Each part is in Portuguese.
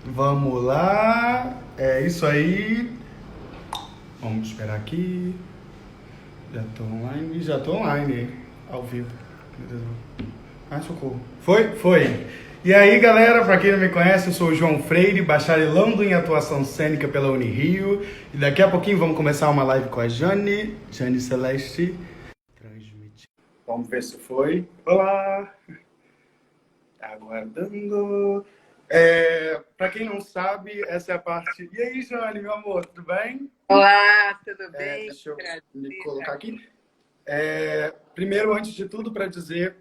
Vamos lá. É isso aí. Vamos esperar aqui. Já tô online, ao vivo. Meu Deus. Ai, socorro. Foi? Foi. E aí, galera, para quem não me conhece, eu sou o João Freire, bacharelando em atuação cênica pela Unirio. E daqui a pouquinho vamos começar uma live com a Jane Celeste. Transmitir. Vamos ver se foi. Olá! Aguardando. Para quem não sabe, essa é a parte. E aí, Jane, meu amor, tudo bem? Olá, tudo bem? Deixa eu Prazer. me colocar aqui. Primeiro, antes de tudo, para dizer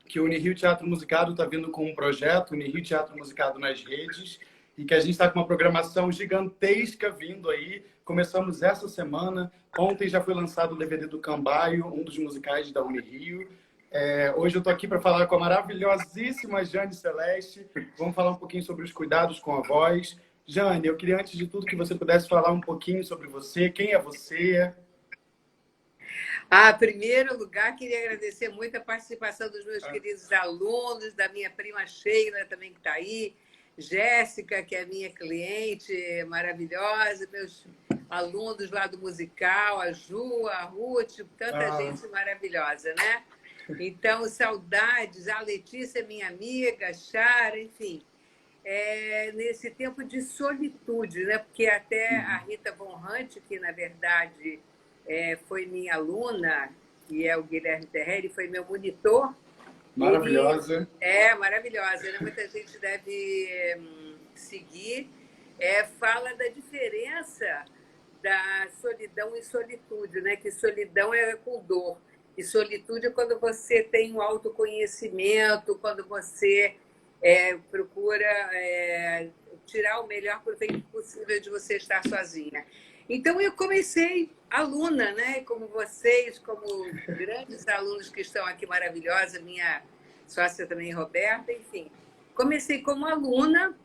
que o Unirio Teatro Musicado está vindo com um projeto, Unirio Teatro Musicado nas redes, e que a gente está com uma programação gigantesca vindo aí. Começamos essa semana. Ontem já foi lançado o DVD do Cambaio, um dos musicais da Unirio. Hoje eu estou aqui para falar com a maravilhosíssima Jane Celeste. Vamos falar um pouquinho sobre os cuidados com a voz. Jane, eu queria, antes de tudo, que você pudesse falar um pouquinho sobre você. Quem é você? Em primeiro lugar, queria agradecer muito a participação dos meus queridos alunos, da minha prima Sheila também que está aí, Jéssica, que é minha cliente maravilhosa, meus alunos lá do musical, a Ju, a Ruth, tanta gente maravilhosa, né? Então, saudades, a Letícia, é minha amiga, a Chara, enfim. Nesse tempo de solitude, né? Porque até a Rita Von Hunt, que na verdade foi minha aluna, que é o Guilherme Terreri, foi meu monitor. Maravilhosa. Ele é maravilhosa, né? Muita gente deve seguir. Fala da diferença da solidão e solitude, né? Que solidão é com dor. E solitude é quando você tem um autoconhecimento, quando você procura tirar o melhor proveito possível de você estar sozinha. Então, eu comecei aluna, né? Como vocês, como grandes alunos que estão aqui maravilhosa, minha sócia também, Roberta, enfim. Comecei como aluna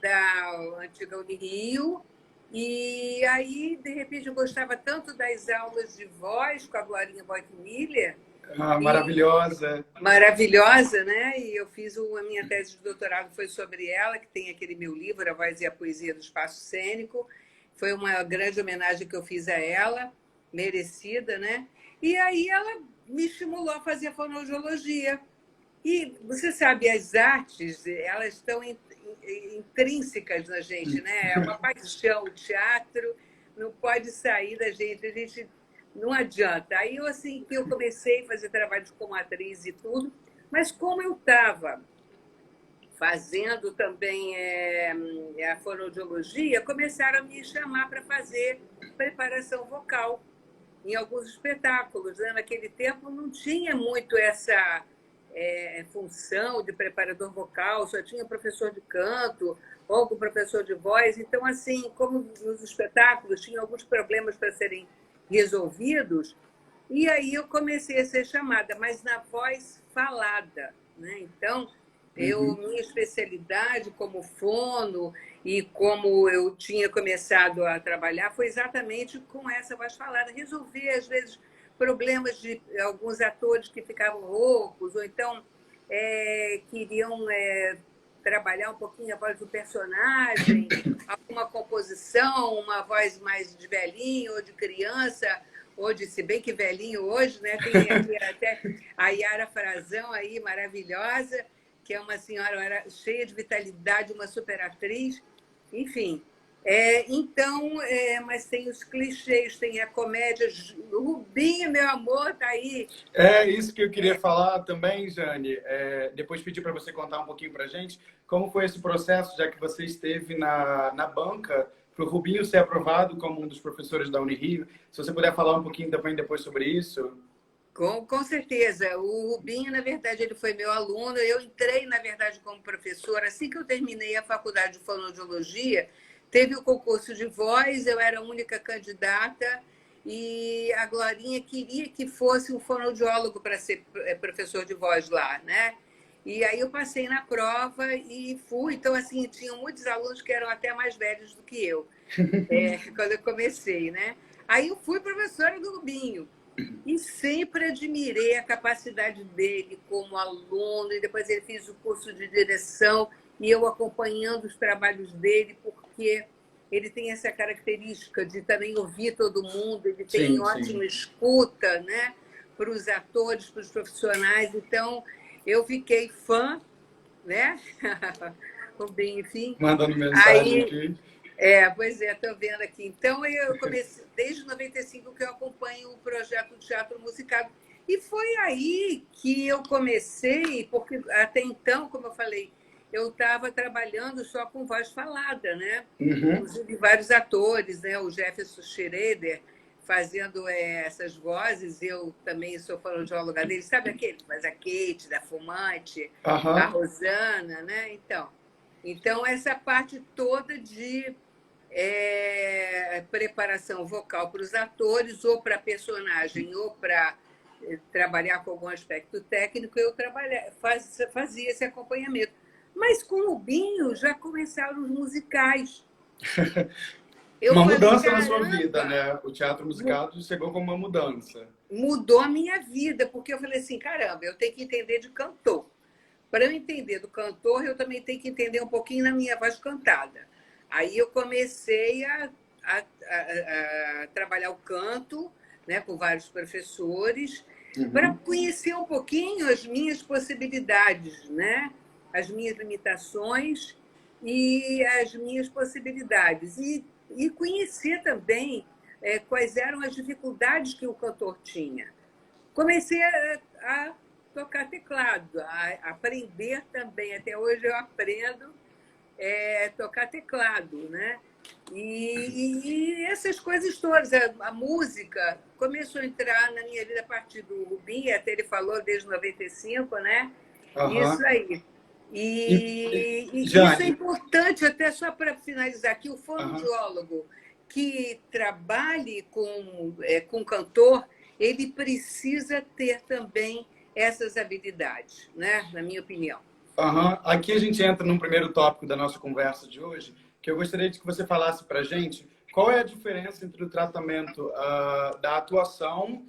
da antiga Unirio, e aí, de repente, eu gostava tanto das aulas de voz com a Glorinha Boitmiller. Maravilhosa. Maravilhosa, né? E eu fiz a minha tese de doutorado foi sobre ela, que tem aquele meu livro, A Voz e a Poesia do Espaço Cênico. Foi uma grande homenagem que eu fiz a ela, merecida, né? E aí ela me estimulou a fazer fonoaudiologia. E você sabe, as artes, elas estão intrínsecas na gente, né? É uma paixão, o teatro não pode sair da gente, a gente não adianta. Aí eu assim que eu comecei a fazer trabalhos como atriz e tudo, mas como eu estava fazendo também a fonoaudiologia, começaram a me chamar para fazer preparação vocal em alguns espetáculos, né? Naquele tempo não tinha muito essa função de preparador vocal, só tinha professor de canto ou algum professor de voz. Então, assim, como nos espetáculos tinha alguns problemas para serem resolvidos, e aí eu comecei a ser chamada, mas na voz falada, né? Então, minha especialidade como fono e como eu tinha começado a trabalhar foi exatamente com essa voz falada, resolver, às vezes, problemas de alguns atores que ficavam roucos, ou então queriam trabalhar um pouquinho a voz do personagem, alguma composição, uma voz mais de velhinho ou de criança, ou de, se bem que velhinho hoje, né? Tem aqui até a Yara Frazão aí, maravilhosa, que é uma senhora cheia de vitalidade, uma super atriz, enfim. Então, mas tem os clichês, tem a comédia. O Rubinho, meu amor, tá aí. É isso que eu queria falar também, Jane. Depois pedir para você contar um pouquinho para a gente como foi esse processo, já que você esteve na banca para o Rubinho ser aprovado como um dos professores da Unirio. Se você puder falar um pouquinho também depois sobre isso. Com certeza. O Rubinho, na verdade, ele foi meu aluno. Eu entrei, na verdade, como professora. Assim que eu terminei a faculdade de fonoaudiologia, teve o concurso de voz, eu era a única candidata, e a Glorinha queria que fosse um fonoaudiólogo para ser professor de voz lá, né? E aí eu passei na prova e fui. Então, assim, tinham muitos alunos que eram até mais velhos do que eu, quando eu comecei, né? Aí eu fui professora do Rubinho. E sempre admirei a capacidade dele como aluno, e depois ele fez o curso de direção. e eu acompanhando os trabalhos dele, porque ele tem essa característica de também ouvir todo mundo, ele tem Sim, ótima sim. escuta, né? Para os atores, para os profissionais. Então, eu fiquei fã, né? Enfim. Mandando mensagem Aí, aqui. pois é, estou vendo aqui. Então, eu comecei, desde 95 que eu acompanho o projeto Teatro Musicado. E foi aí que eu comecei, porque até então, como eu falei, eu estava trabalhando só com voz falada, né? Uhum. Inclusive vários atores, né? O Jefferson Schroeder fazendo essas vozes, eu também sou fonoaudióloga dele, sabe aquele que faz a Kate, da Fumante, a Aham. Rosana, né? Então essa parte toda de preparação vocal para os atores, ou para personagem, ou para trabalhar com algum aspecto técnico, eu fazia esse acompanhamento. Mas com o Binho já começaram os musicais. Eu Uma falei, mudança na sua vida, caramba, né? O teatro musicado chegou como uma mudança. mudou a minha vida, porque eu falei assim, caramba, eu tenho que entender de cantor. Para eu entender do cantor, eu também tenho que entender um pouquinho na minha voz cantada. Aí eu comecei a trabalhar o canto, né, com vários professores, para Uhum. conhecer um pouquinho as minhas possibilidades, né, as minhas limitações e as minhas possibilidades. E conhecer também quais eram as dificuldades que o cantor tinha. Comecei a tocar teclado, a aprender também. Até hoje eu aprendo tocar teclado, né? E essas coisas todas. A música começou a entrar na minha vida a partir do Rubim, até ele falou desde 95, né? Isso Aham. aí. E isso é Jane, importante, até só para finalizar aqui, o aham. fonoaudiólogo que trabalhe com cantor, ele precisa ter também essas habilidades, né? Na minha opinião. Aham. Aqui a gente entra num primeiro tópico da nossa conversa de hoje, que eu gostaria de que você falasse para a gente qual é a diferença entre o tratamento da atuação,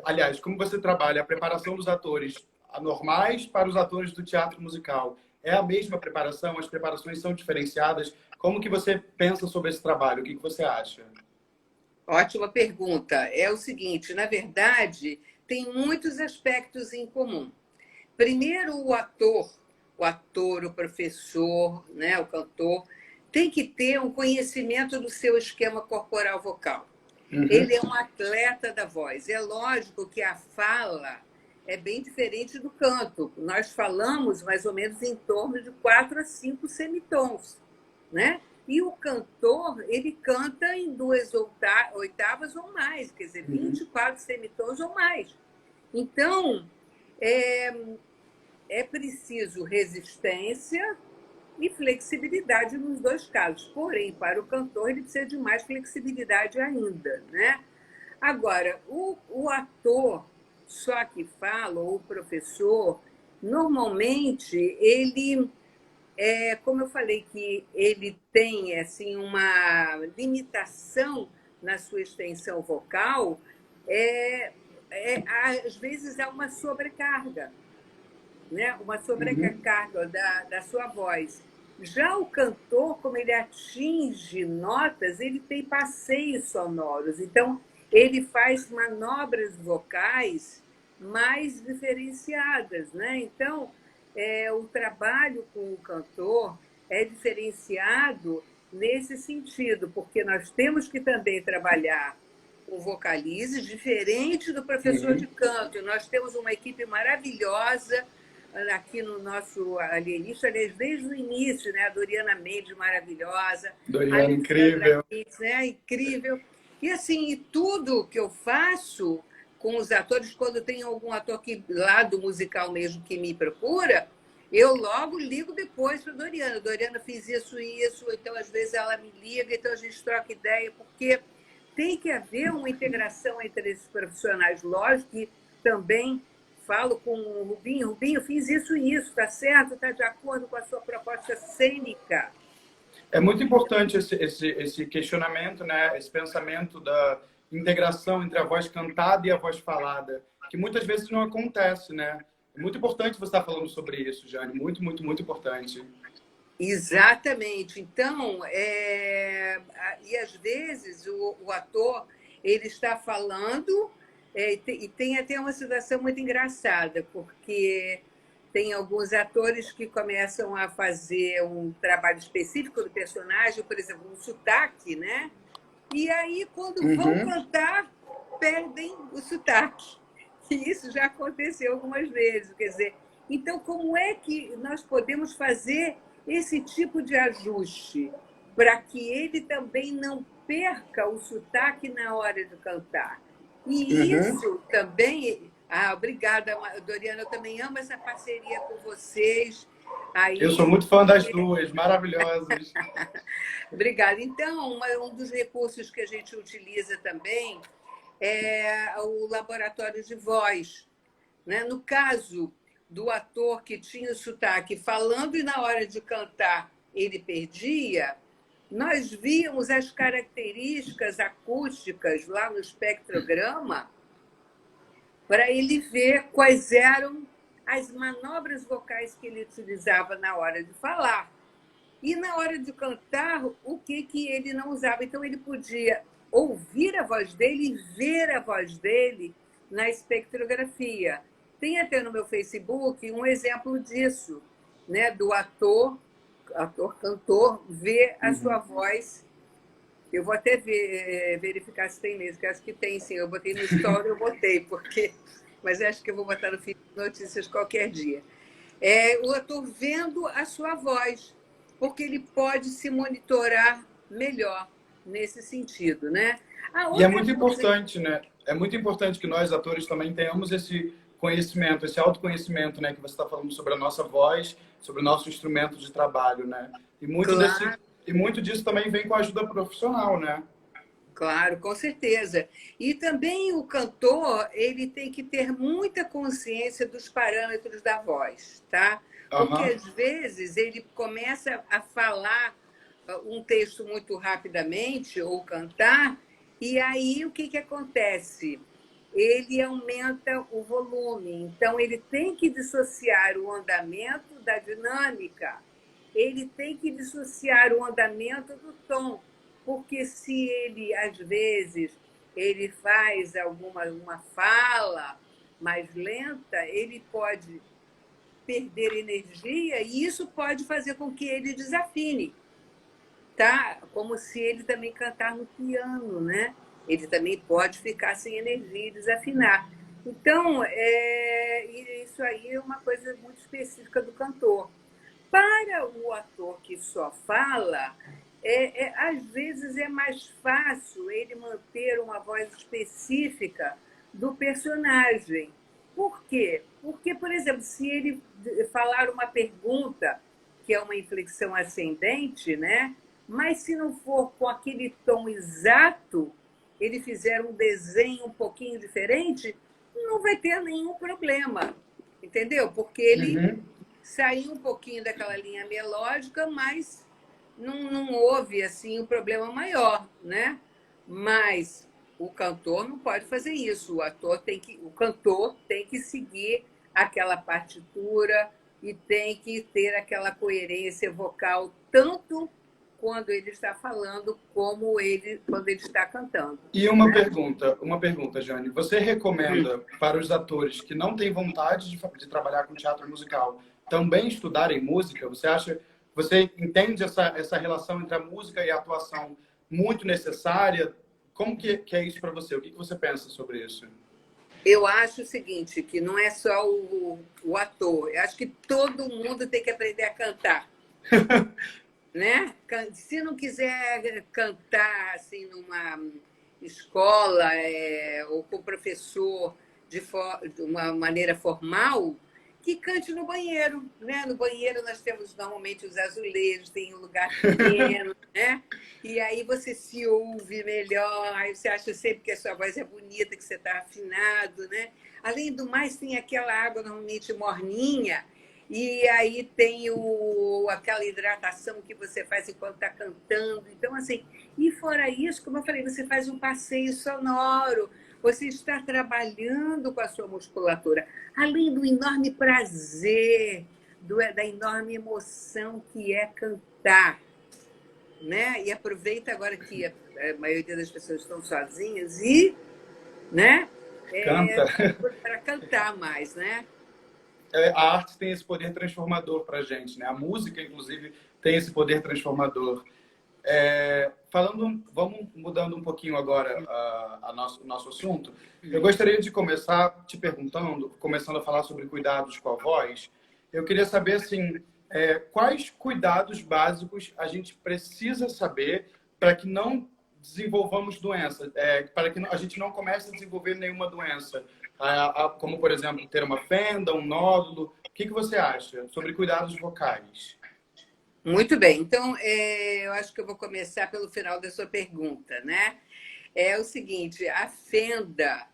aliás, como você trabalha a preparação dos atores anormais para os atores do teatro musical. É a mesma preparação? As preparações são diferenciadas? Como que você pensa sobre esse trabalho? O que que você acha? Ótima pergunta. É o seguinte, na verdade, tem muitos aspectos em comum. Primeiro, o professor, né, o cantor, tem que ter um conhecimento do seu esquema corporal vocal. Uhum. Ele é um atleta da voz. É lógico que a fala é bem diferente do canto. Nós falamos mais ou menos em torno de 4 a 5 semitons, né? E o cantor, ele canta em 2 oitavas ou mais, quer dizer, Uhum. 24 semitons ou mais. Então, é, é preciso resistência e flexibilidade nos dois casos. Porém, para o cantor, ele precisa de mais flexibilidade ainda, né? Agora, o ator só que fala, ou o professor, normalmente ele, como eu falei, que ele tem assim, uma limitação na sua extensão vocal, é, às vezes há uma sobrecarga, né? Uma Uhum. sobrecarga da sua voz. Já o cantor, como ele atinge notas, ele tem passeios sonoros. Então, ele faz manobras vocais mais diferenciadas, né? Então, o trabalho com o cantor é diferenciado nesse sentido, porque nós temos que também trabalhar com vocalizes diferente do professor de Uhum. canto. Nós temos uma equipe maravilhosa aqui no nosso alienista, aliás, desde o início, né? A Doriana Mendes, maravilhosa, a Doriana, Alessandra incrível. Kitts, né? Incrível. E assim, e tudo que eu faço com os atores, quando tem algum ator que, lá do musical mesmo que me procura, eu logo ligo depois para a Doriana. Doriana, fiz isso e isso, então às vezes ela me liga, então a gente troca ideia, porque tem que haver uma integração entre esses profissionais. Lógico que também falo com o Rubinho, Rubinho, fiz isso e isso, está certo? Está de acordo com a sua proposta cênica? É muito importante esse questionamento, né? Esse pensamento da integração entre a voz cantada e a voz falada, que muitas vezes não acontece, né? É muito importante você estar falando sobre isso, Jane. Muito, muito, muito importante. Exatamente. Então, e às vezes o ator ele está falando, e tem até uma situação muito engraçada, porque tem alguns atores que começam a fazer um trabalho específico do personagem, por exemplo, um sotaque, né? E aí, quando vão Uhum. cantar, perdem o sotaque. E isso já aconteceu algumas vezes. Quer dizer, então, como é que nós podemos fazer esse tipo de ajuste para que ele também não perca o sotaque na hora de cantar? E Uhum. isso também. Ah, obrigada, Doriana. Eu também amo essa parceria com vocês. Eu Aí, sou muito fã das duas, maravilhosas. obrigada. Então, um dos recursos que a gente utiliza também é o laboratório de voz, né? No caso do ator que tinha o sotaque falando e na hora de cantar ele perdia, nós víamos as características acústicas lá no espectrograma para ele ver quais eram as manobras vocais que ele utilizava na hora de falar. E na hora de cantar, o que, que ele não usava? Então, ele podia ouvir a voz dele e ver a voz dele na espectrografia. Tem até no meu Facebook um exemplo disso, né? Do cantor, ver a sua Uhum. voz. Eu vou até verificar se tem mesmo, que acho que tem sim. Eu botei no story, eu botei, porque. Mas acho que eu vou botar no feed de notícias qualquer dia. O ator vendo a sua voz, porque ele pode se monitorar melhor nesse sentido, né? A E é outra muito coisa, importante, né? É muito importante que nós, atores, também tenhamos esse conhecimento, esse autoconhecimento, né? Que você está falando sobre a nossa voz, sobre o nosso instrumento de trabalho, né? claro, E muito disso também vem com a ajuda profissional, né? claro, com certeza. E também o cantor, ele tem que ter muita consciência dos parâmetros da voz, tá? Porque Aham. às vezes ele começa a falar um texto muito rapidamente ou cantar, e aí o que que acontece? Ele aumenta o volume, então ele tem que dissociar o andamento da dinâmica, ele tem que dissociar o andamento do tom, porque se ele, às vezes, ele faz uma fala mais lenta, ele pode perder energia e isso pode fazer com que ele desafine, tá? Como se ele também cantar no piano, né? Ele também pode ficar sem energia e desafinar. Então, isso aí é uma coisa muito específica do cantor. Para o ator que só fala, às vezes é mais fácil ele manter uma voz específica do personagem. Por quê? Porque, por exemplo, se ele falar uma pergunta que é uma inflexão ascendente, né? Mas se não for com aquele tom exato, ele fizer um desenho um pouquinho diferente, não vai ter nenhum problema, entendeu? Porque ele Uhum. saiu um pouquinho daquela linha melódica, mas não houve assim um problema maior, né? Mas o cantor não pode fazer isso. O cantor tem que seguir aquela partitura e tem que ter aquela coerência vocal tanto quando ele está falando como ele quando ele está cantando, E né? uma pergunta, Jane. Você recomenda para os atores que não têm vontade de trabalhar com teatro musical também estudarem música? Você entende essa relação entre a música e a atuação muito necessária? Como que é isso para você? O que você pensa sobre isso? Eu acho o seguinte, que não é só o ator, eu acho que todo mundo tem que aprender a cantar, né? Se não quiser cantar assim numa escola ou com professor de uma maneira formal, que cante no banheiro, né? No banheiro nós temos normalmente os azulejos, tem um lugar pequeno, né? E aí você se ouve melhor, aí você acha sempre que a sua voz é bonita, que você está afinado, né? Além do mais, tem aquela água normalmente morninha, e aí tem aquela hidratação que você faz enquanto está cantando. Então, assim, e fora isso, como eu falei, você faz um passeio sonoro, você está trabalhando com a sua musculatura, além do enorme prazer da enorme emoção que é cantar, né? E aproveita agora que a maioria das pessoas estão sozinhas e, né? Canta. Para cantar mais, né? A arte tem esse poder transformador para a gente, né? A música, inclusive, tem esse poder transformador. Vamos mudando um pouquinho agora o nosso assunto. Eu gostaria de começar te perguntando, começando a falar sobre cuidados com a voz. Eu queria saber, assim, quais cuidados básicos a gente precisa saber para que não desenvolvamos doença, para que a gente não comece a desenvolver nenhuma doença, como, por exemplo, ter uma fenda, um nódulo. O que você acha sobre cuidados vocais? Muito bem. Então, eu acho que eu vou começar pelo final da sua pergunta, né? É o seguinte, a fenda,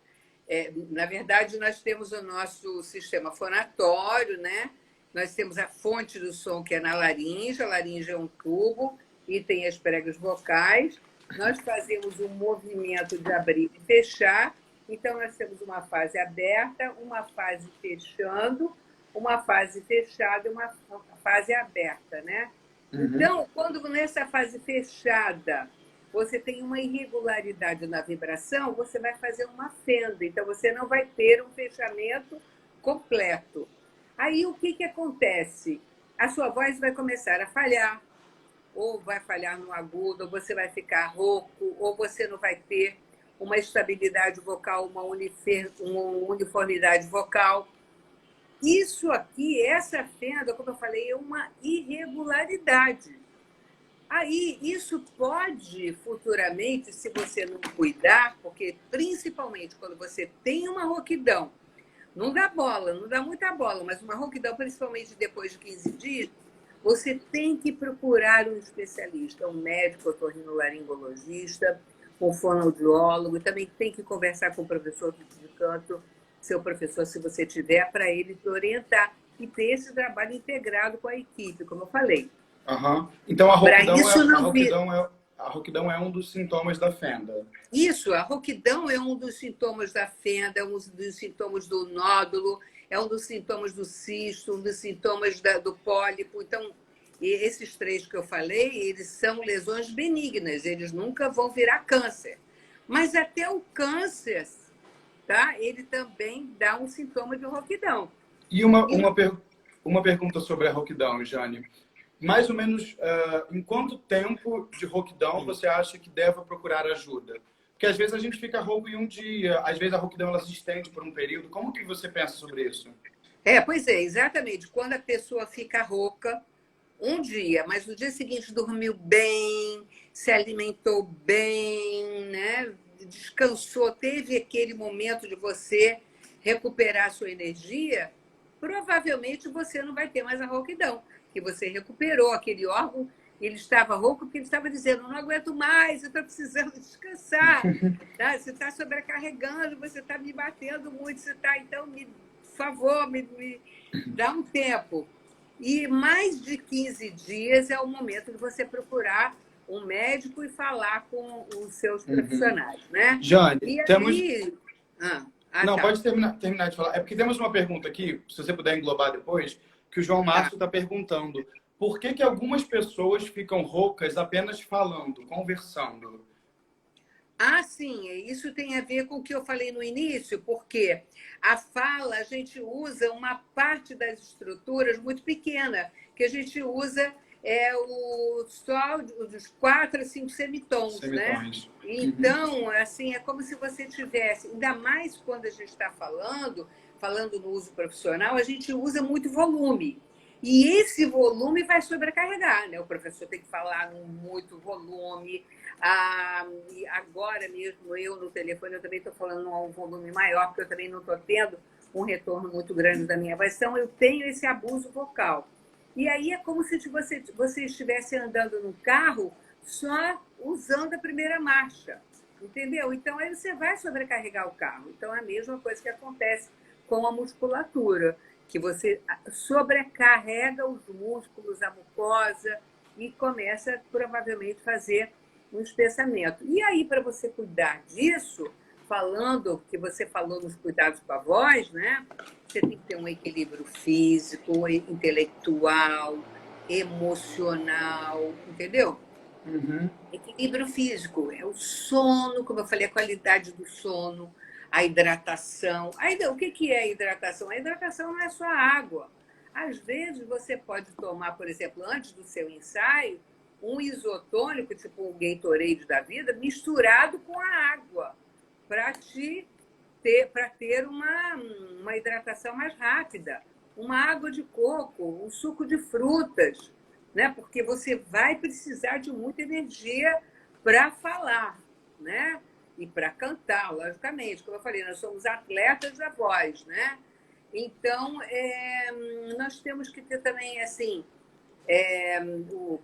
na verdade, nós temos o nosso sistema fonatório, né? Nós temos a fonte do som, que é na laringe. A laringe é um tubo e tem as pregas vocais. Nós fazemos um movimento de abrir e fechar. Então, nós temos uma fase aberta, uma fase fechando, uma fase fechada e uma fase aberta, né? Então, quando nessa fase fechada você tem uma irregularidade na vibração, você vai fazer uma fenda. Então, você não vai ter um fechamento completo. Aí, o que acontece? A sua voz vai começar a falhar, ou vai falhar no agudo, ou você vai ficar rouco, ou você não vai ter uma estabilidade vocal, uma uniformidade vocal. Isso aqui, essa fenda, como eu falei, é uma irregularidade. Aí, isso pode futuramente, se você não cuidar, porque principalmente quando você tem uma rouquidão, não dá bola, não dá muita bola, mas uma rouquidão, principalmente depois de 15 dias, você tem que procurar um especialista, um médico otorrinolaringologista, um fonoaudiólogo, também tem que conversar com o professor de canto, seu professor, se você tiver, para ele te orientar e ter esse trabalho integrado com a equipe, como eu falei. Então, a rouquidão é um dos sintomas da fenda. Isso, a rouquidão é um dos sintomas da fenda, é um dos sintomas do nódulo, é um dos sintomas do cisto, um dos sintomas do pólipo. Então, esses três que eu falei, eles são lesões benignas, eles nunca vão virar câncer. Mas até o câncer, tá? Ele também dá um sintoma de rouquidão. E uma pergunta sobre a rouquidão, Jane. Mais ou menos, em quanto tempo de rouquidão você acha que deve procurar ajuda? Porque às vezes a gente fica rouco em um dia, às vezes a rouquidão ela se estende por um período. Como que você pensa sobre isso? Pois é, exatamente. Quando a pessoa fica rouca, um dia, mas no dia seguinte dormiu bem, se alimentou bem, né? Descansou, teve aquele momento de você recuperar a sua energia, provavelmente você não vai ter mais a rouquidão, que você recuperou aquele órgão. Ele estava rouco porque ele estava dizendo, não aguento mais, eu estou precisando descansar. Tá? Você está sobrecarregando, você está me batendo muito, você está, então, por favor, me dá um tempo. E mais de 15 dias é o momento de você procurar um médico e falar com os seus profissionais, né? Jane, e aí... Não, tá. Pode terminar de falar. É porque temos uma pergunta aqui, se você puder englobar depois, que o João Márcio está perguntando. Por que algumas pessoas ficam roucas apenas falando, conversando? Sim, isso tem a ver com o que eu falei no início, porque a fala, a gente usa uma parte das estruturas muito pequena, que a gente usa só dos 4 a 5 semitons, né? Então, assim, é como se você tivesse, ainda mais quando a gente está falando no uso profissional, a gente usa muito volume. E esse volume vai sobrecarregar, né? O professor tem que falar com muito volume. E agora mesmo, eu no telefone, eu também estou falando a um volume maior, porque eu também não estou tendo um retorno muito grande da minha voz. Então, eu tenho esse abuso vocal. E aí é como se você estivesse andando no carro só usando a primeira marcha, entendeu? Então, aí você vai sobrecarregar o carro. Então, é a mesma coisa que acontece com a musculatura, que você sobrecarrega os músculos, a mucosa, e começa, provavelmente, a fazer um espessamento. E aí, para você cuidar disso, falando, que você falou nos cuidados com a voz, né? Você tem que ter um equilíbrio físico, intelectual, emocional, entendeu? Uhum. Equilíbrio físico é o sono, como eu falei, a qualidade do sono, a hidratação. O que é a hidratação? A hidratação não é só água. Às vezes você pode tomar, por exemplo, antes do seu ensaio, um isotônico, tipo um Gatorade da vida, misturado com a água, para ter uma hidratação mais rápida. Uma água de coco, um suco de frutas, né? Porque você vai precisar de muita energia para falar, né? E para cantar, logicamente. Como eu falei, nós somos atletas da voz, né? Então, nós temos que ter também, assim,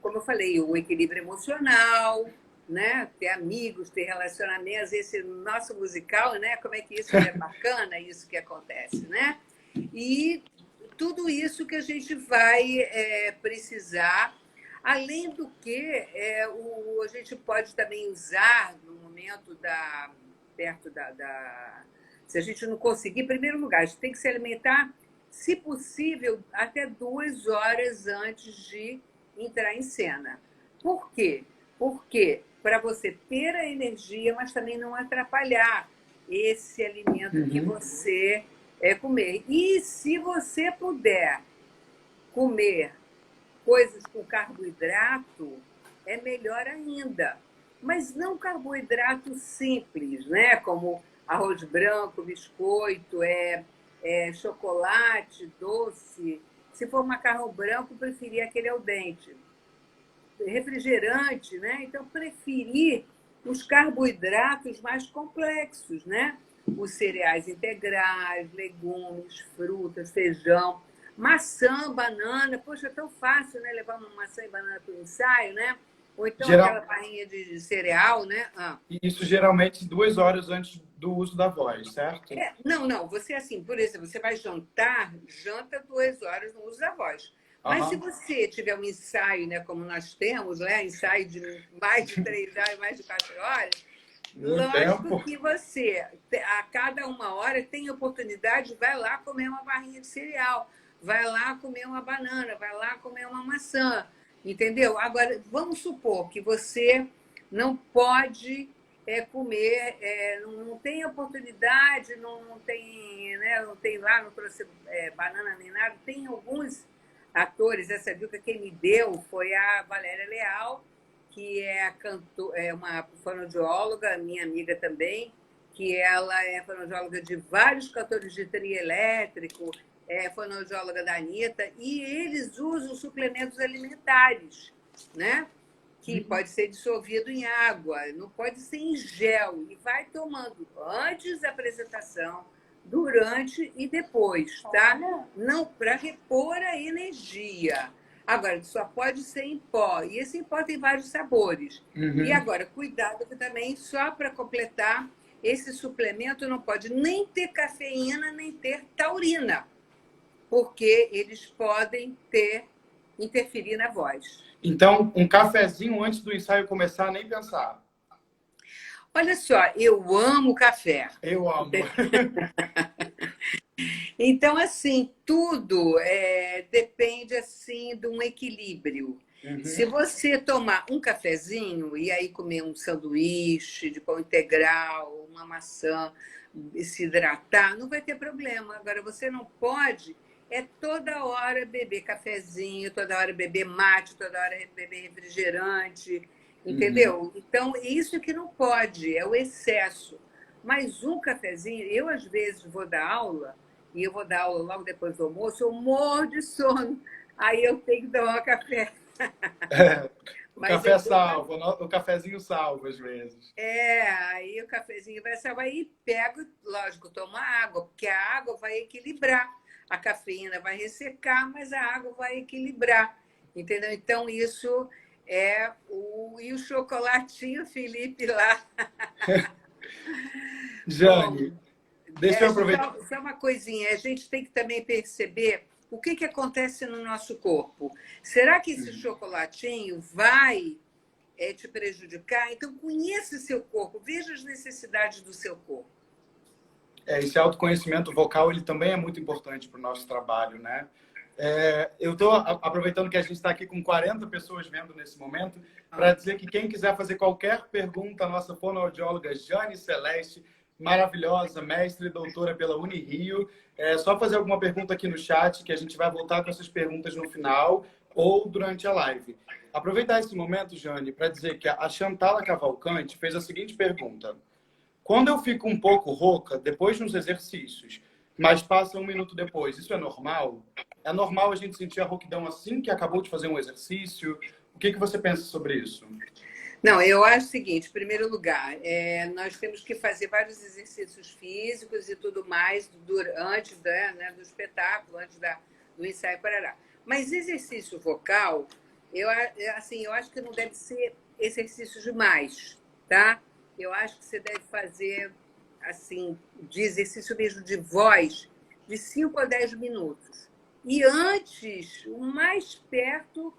como eu falei, o equilíbrio emocional, né? Ter amigos, ter relacionamentos. Esse nosso musical, né? Como é que isso é bacana, isso que acontece, né? E tudo isso que a gente vai precisar. Além do que, a gente pode também usar no momento perto se a gente não conseguir, em primeiro lugar, a gente tem que se alimentar, se possível, até 2 horas antes de entrar em cena. Por quê? Porque para você ter a energia, mas também não atrapalhar esse alimento que você comer. E se você puder comer coisas com carboidrato, é melhor ainda. Mas não carboidrato simples, né? Como arroz branco, biscoito, chocolate, doce. Se for macarrão branco, preferir aquele al dente. Refrigerante, né? Então, preferir os carboidratos mais complexos, né? Os cereais integrais, legumes, frutas, feijão, maçã, banana. Poxa, é tão fácil, né? Levar uma maçã e banana para o ensaio, né? Ou então aquela barrinha de cereal, né? Isso geralmente 2 horas antes do uso da voz, certo? Não. Você, assim, por exemplo, você vai jantar, janta 2 horas no uso da voz. Mas se você tiver um ensaio, né, como nós temos, né, ensaio de mais de 3 horas, mais de 4 horas, lógico que você, a cada 1 hora, tem oportunidade, vai lá comer uma barrinha de cereal, vai lá comer uma banana, vai lá comer uma maçã, entendeu? Agora, vamos supor que você não pode comer, não tem oportunidade, não tem, né, não tem lá, não trouxe banana nem nada, tem alguns atores, essa dica quem me deu foi a Valéria Leal, que é uma fonoaudióloga, minha amiga também, que ela é fonoaudióloga de vários cantores de trio elétrico, é fonoaudióloga da Anitta, e eles usam suplementos alimentares, né? Que pode ser dissolvido em água, não pode ser em gel, e vai tomando antes da apresentação, durante e depois, tá? Não, para repor a energia. Agora, só pode ser em pó, e esse em pó tem vários sabores. E agora, cuidado que também, só para completar, esse suplemento não pode nem ter cafeína, nem ter taurina, porque eles podem interferir na voz. Então, um cafezinho antes do ensaio começar, nem pensar. Olha só, eu amo café. Eu amo. Então, assim, tudo depende assim de um equilíbrio. Se você tomar um cafezinho e aí comer um sanduíche de pão integral, uma maçã, e se hidratar, não vai ter problema. Agora, você não pode toda hora beber cafezinho, toda hora beber mate, toda hora beber refrigerante, entendeu? Então, isso que não pode, é o excesso. Mas um cafezinho, eu às vezes vou dar aula, e eu vou dar aula logo depois do almoço, eu morro de sono. Aí eu tenho que tomar café. O café salva, o cafezinho salva às vezes. Aí o cafezinho vai salvar e pego, lógico, tomo água, porque a água vai equilibrar. A cafeína vai ressecar, mas a água vai equilibrar. Entendeu? Então, isso e o chocolatinho, Felipe, lá. Jane, deixa eu aproveitar. Só uma coisinha, a gente tem que também perceber o que acontece no nosso corpo. Será que esse chocolatinho vai te prejudicar. Então, conheça seu corpo, veja as necessidades do seu corpo. Esse autoconhecimento vocal ele também é muito importante para o nosso trabalho, né? Eu estou aproveitando que a gente está aqui com 40 pessoas vendo nesse momento para dizer que quem quiser fazer qualquer pergunta, a nossa fonoaudióloga Jane Celeste, maravilhosa, mestre e doutora pela Unirio, é só fazer alguma pergunta aqui no chat que a gente vai voltar com essas perguntas no final ou durante a live. Aproveitar esse momento, Jane, para dizer que a Chantala Cavalcante fez a seguinte pergunta. Quando eu fico um pouco rouca, depois nos exercícios, mas passa um minuto depois, isso é normal? É normal a gente sentir a rouquidão assim que acabou de fazer um exercício? O que você pensa sobre isso? Não, eu acho o seguinte, em primeiro lugar, nós temos que fazer vários exercícios físicos e tudo mais antes do espetáculo, antes do ensaio, parará. Mas exercício vocal, eu acho que não deve ser exercício demais, tá? Eu acho que você deve fazer, assim, de exercício mesmo de voz, de 5 a 10 minutos. E antes, o mais perto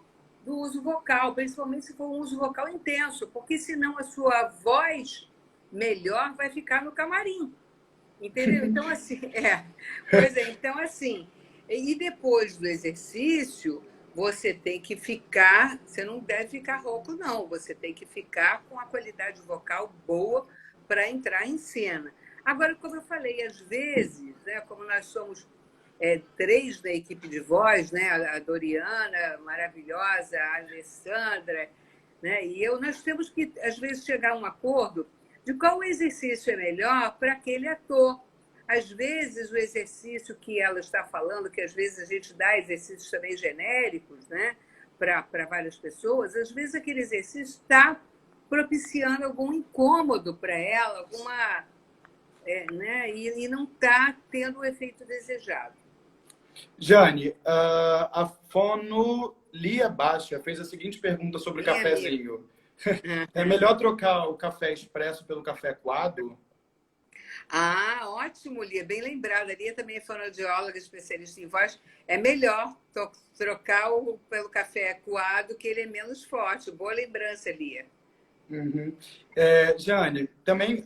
do uso vocal, principalmente se for um uso vocal intenso, porque senão a sua voz melhor vai ficar no camarim. Entendeu? Então, assim, Pois é, então, assim, e depois do exercício, você tem que ficar, você não deve ficar rouco, não, você tem que ficar com a qualidade vocal boa para entrar em cena. Agora, como eu falei, às vezes, né, como nós somos 3 da equipe de voz, né, a Doriana, maravilhosa, a Alessandra, né, e nós temos que, às vezes, chegar a um acordo de qual exercício é melhor para aquele ator. Às vezes, o exercício que ela está falando, que às vezes a gente dá exercícios também genéricos, né, para várias pessoas, às vezes aquele exercício está propiciando algum incômodo para ela, alguma, né, e não está tendo o efeito desejado. Jane, a Fono Lia Baixa fez a seguinte pergunta sobre o cafezinho. É melhor trocar o café expresso pelo café coado? Ah, ótimo, Lia. Bem lembrada. A Lia também é fonoaudióloga, especialista em voz. É melhor trocar pelo café coado, que ele é menos forte. Boa lembrança, Lia. Uhum. Jane, também,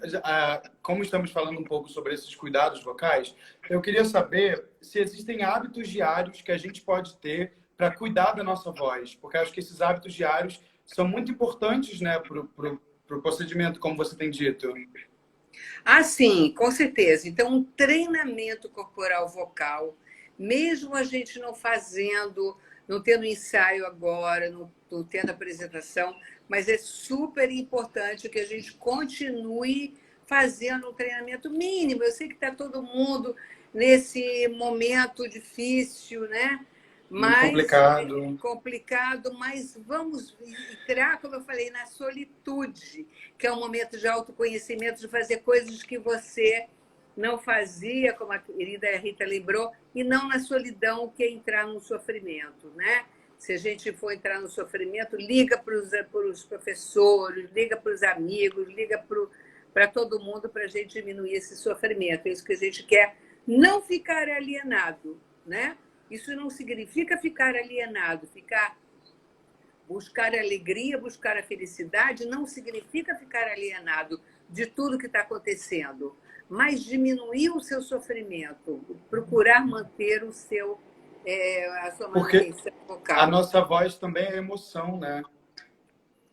como estamos falando um pouco sobre esses cuidados vocais, eu queria saber se existem hábitos diários que a gente pode ter para cuidar da nossa voz, porque acho que esses hábitos diários são muito importantes, né, para o procedimento, como você tem dito. Ah, sim, com certeza. Então, um treinamento corporal vocal, mesmo a gente não fazendo, não tendo ensaio agora, não tendo apresentação, mas é super importante que a gente continue fazendo um treinamento mínimo. Eu sei que está todo mundo nesse momento difícil, né? Muito Complicado, mas vamos entrar, como eu falei, na solitude, que é um momento de autoconhecimento, de fazer coisas que você não fazia, como a querida Rita lembrou, e não na solidão, que é entrar no sofrimento, né? Se a gente for entrar no sofrimento, liga para os professores, liga para os amigos, liga para todo mundo para a gente diminuir esse sofrimento. É isso que a gente quer, não ficar alienado, né? Isso não significa ficar alienado, buscar a alegria, buscar a felicidade, não significa ficar alienado de tudo que está acontecendo, mas diminuir o seu sofrimento, procurar manter a sua manutenção vocal. A nossa voz também é emoção, né?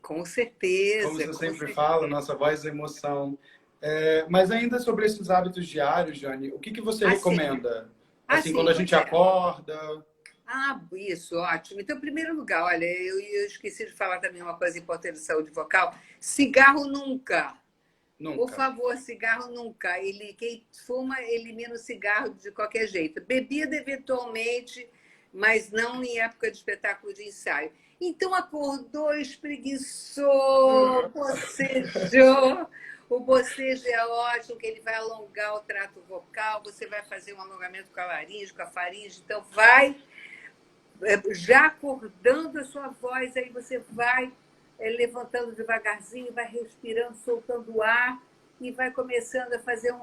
Com certeza. Como você sempre fala, nossa voz é emoção. Mas ainda sobre esses hábitos diários, Jane, o que você recomenda? Assim, quando a gente acorda... Ah, isso, ótimo. Então, em primeiro lugar, olha, eu esqueci de falar também uma coisa importante de saúde vocal. Cigarro nunca. Por favor, cigarro nunca. Quem fuma, elimina o cigarro de qualquer jeito. Bebida, eventualmente, mas não em época de espetáculo de ensaio. Então, acordou, espreguiçou, bocejou. O bocejo é ótimo, que ele vai alongar o trato vocal, você vai fazer um alongamento com a laringe, com a faringe, então vai já acordando a sua voz, aí você vai levantando devagarzinho, vai respirando, soltando o ar e vai começando a fazer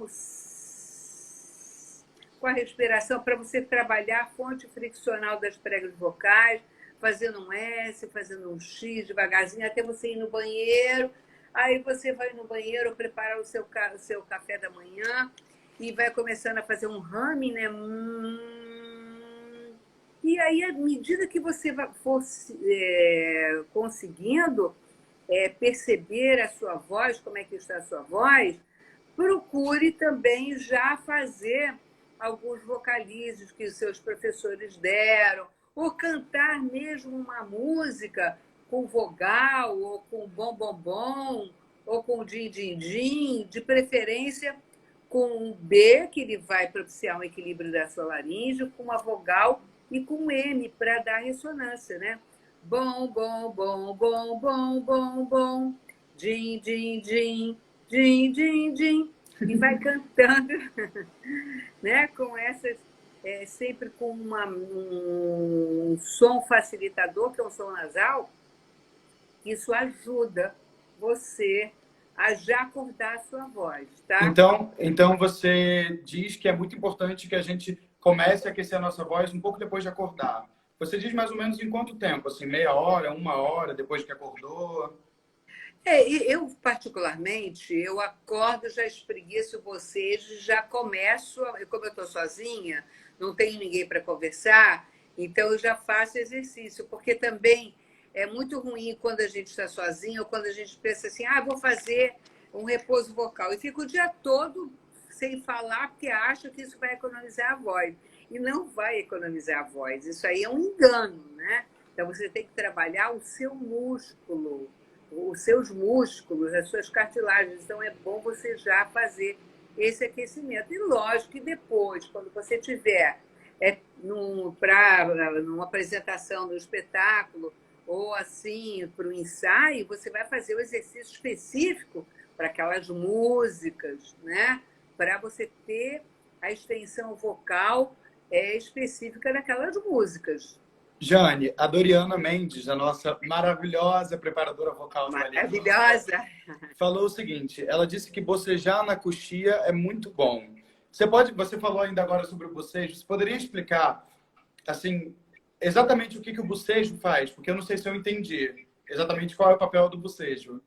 com a respiração para você trabalhar a fonte friccional das pregas vocais, fazendo um S, fazendo um X, devagarzinho, até você ir no banheiro. Aí você vai no banheiro preparar o seu café da manhã e vai começando a fazer um humming, né? E aí, à medida que você for conseguindo perceber a sua voz, como é que está a sua voz, procure também já fazer alguns vocalizes que os seus professores deram, ou cantar mesmo uma música com vogal, ou com bom bom bom, ou com din din din, de preferência com um B, que ele vai propiciar um equilíbrio da sua laringe, com uma vogal e com um M para dar ressonância, né? Bom, bom, bom, bom, bom, bom, bom, din, din, din, din, din, din, e vai cantando, né? Com essas, sempre com um som facilitador, que é um som nasal, isso ajuda você a já acordar a sua voz, tá? Então você diz que é muito importante que a gente comece a aquecer a nossa voz um pouco depois de acordar. Você diz mais ou menos em quanto tempo? Assim, meia hora, uma hora depois que acordou? Eu, particularmente, eu acordo, já espreguiço o bocejo, já começo, como eu estou sozinha, não tenho ninguém para conversar, então eu já faço exercício, porque também é muito ruim quando a gente está sozinho ou quando a gente pensa assim, vou fazer um repouso vocal, e fica o dia todo sem falar, porque acha que isso vai economizar a voz. E não vai economizar a voz, isso aí é um engano, né? Então você tem que trabalhar o seu músculo, os seus músculos, as suas cartilagens. Então, é bom você já fazer esse aquecimento. E lógico que depois, quando você tiver numa apresentação, no espetáculo, ou assim, para o ensaio, você vai fazer o exercício específico para aquelas músicas, né? Para você ter a extensão vocal específica daquelas músicas. Jane, a Doriana Mendes, a nossa maravilhosa preparadora vocal de laringe, Maravilhosa! falou o seguinte: ela disse que bocejar na coxia é muito bom. Você falou ainda agora sobre o bocejo. Você poderia explicar, assim, exatamente o que o bocejo faz? Porque eu não sei se eu entendi exatamente qual é o papel do bocejo.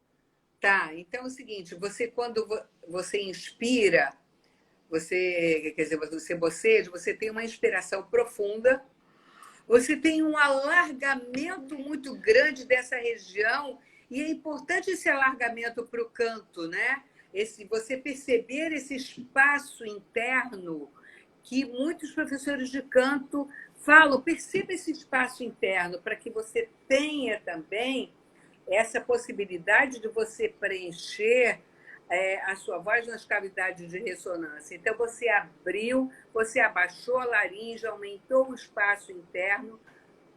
Tá, então é o seguinte, quando você inspira, quer dizer, você boceja, você tem uma inspiração profunda, você tem um alargamento muito grande dessa região, e é importante esse alargamento para o canto, né? Você perceber esse espaço interno que muitos professores de canto falam, perceba esse espaço interno para que você tenha também essa possibilidade de você preencher a sua voz nas cavidades de ressonância. Então, você abriu, você abaixou a laringe, aumentou o espaço interno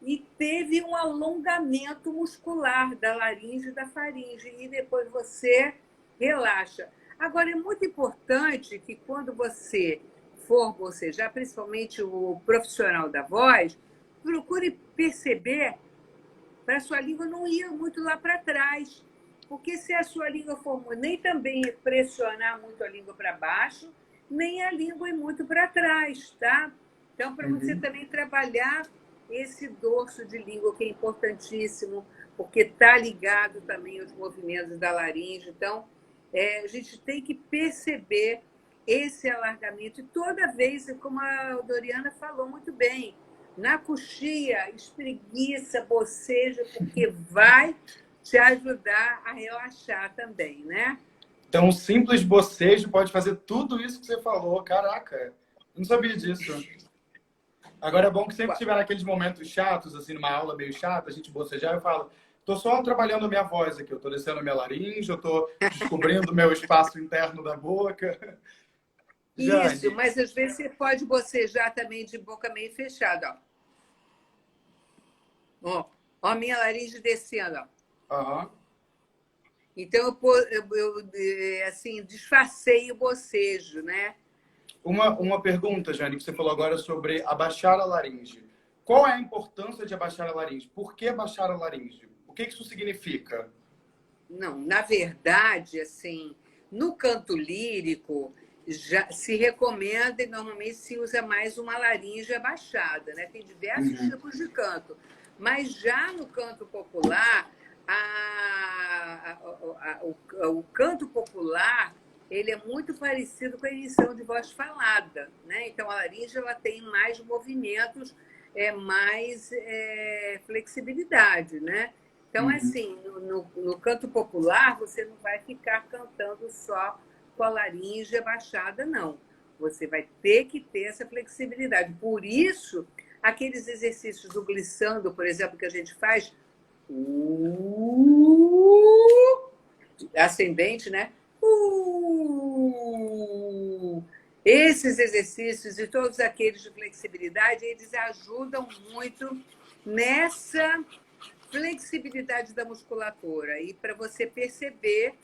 e teve um alongamento muscular da laringe e da faringe. E depois você relaxa. Agora, é muito importante que quando você for bocejar, principalmente o profissional da voz, procure perceber para a sua língua não ir muito lá para trás. Porque se a sua língua for nem também pressionar muito a língua para baixo, nem a língua ir muito para trás, tá? Então, para você também trabalhar esse dorso de língua, que é importantíssimo, porque está ligado também aos movimentos da laringe. Então, a gente tem que perceber esse alargamento. E toda vez, como a Doriana falou muito bem, na coxia, espreguiça, boceja, porque vai te ajudar a relaxar também, né? Então, um simples bocejo pode fazer tudo isso que você falou. Caraca, eu não sabia disso. Agora é bom que sempre tiver aqueles momentos chatos, assim, numa aula meio chata, a gente bocejar, eu falo, tô só trabalhando a minha voz aqui, eu tô descendo a minha laringe, eu tô descobrindo o meu espaço interno da boca. Isso, Jane. mas às vezes você pode bocejar também de boca meio fechada, ó. Ó a minha laringe descendo, ó. Uhum. Então, assim, disfarcei o bocejo, né? Uma pergunta, Jane, que você falou agora sobre abaixar a laringe. Qual é a importância de abaixar a laringe? Por que abaixar a laringe? O que isso significa? Não, na verdade, assim, no canto lírico já se recomenda e normalmente se usa mais uma laringe abaixada, né? Tem diversos tipos de canto. Mas já no canto popular, o canto popular ele é muito parecido com a emissão de voz falada, né? Então a laringe ela tem mais movimentos, mais flexibilidade, né? Então, Uhum. assim, no canto popular, você não vai ficar cantando só com a laringe abaixada, não. Você vai ter que ter essa flexibilidade. Por isso, aqueles exercícios do glissando, por exemplo, que a gente faz, ascendente, né? Esses exercícios e todos aqueles de flexibilidade, eles ajudam muito nessa flexibilidade da musculatura e para você perceber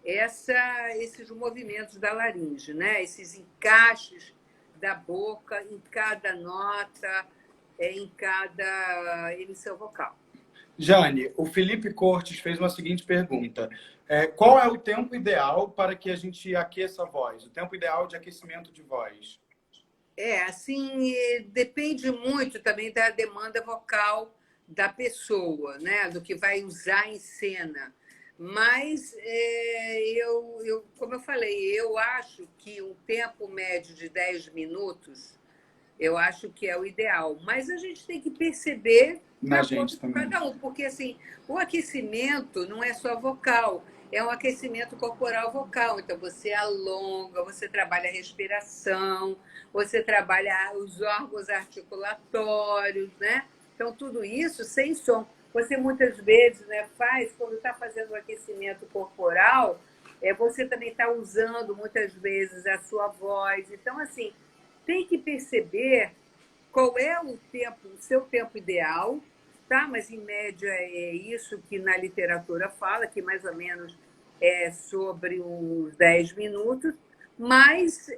esses movimentos da laringe, né? Esses encaixes da boca em cada nota, em cada emissão vocal. Jane, o Felipe Cortes fez uma seguinte pergunta. Qual é o tempo ideal para que a gente aqueça a voz? O tempo ideal de aquecimento de voz? Assim, depende muito também da demanda vocal da pessoa, né? Do que vai usar em cena. Mas, como eu falei, eu acho que um tempo médio de 10 minutos, eu acho que é o ideal. Mas a gente tem que perceber de Na acordo gente com também. cada um, porque assim, o aquecimento não é só vocal, é um aquecimento corporal vocal. Então você alonga, você trabalha a respiração, você trabalha os órgãos articulatórios, né? Então tudo isso sem som. Você muitas vezes, né, faz, quando está fazendo o aquecimento corporal, você também está usando muitas vezes a sua voz. Então, assim, tem que perceber qual é o seu tempo ideal, tá? Mas em média é isso que na literatura fala, que mais ou menos é sobre uns 10 minutos, mas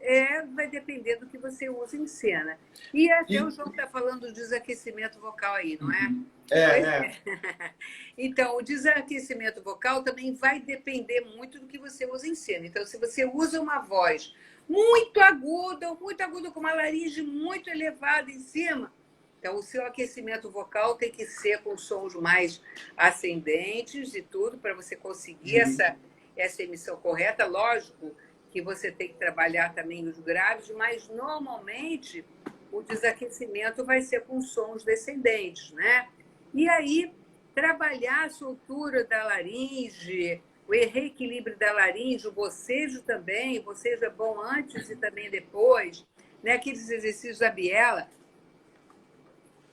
vai depender do que você usa em cena. E até o E, João está falando do desaquecimento vocal aí, não é? uhum. Pois É. é. Então, o desaquecimento vocal também vai depender muito do que você usa em cena. Então, se você usa uma voz muito aguda, com uma laringe muito elevada em cima, então o seu aquecimento vocal tem que ser com sons mais ascendentes e tudo, para você conseguir Uhum. essa emissão correta. Lógico que você tem que trabalhar também os graves, mas normalmente o desaquecimento vai ser com sons descendentes, né? E aí, trabalhar a soltura da laringe, o reequilíbrio da laringe, o bocejo também, o bocejo é bom antes e também depois, né? Aqueles exercícios da biela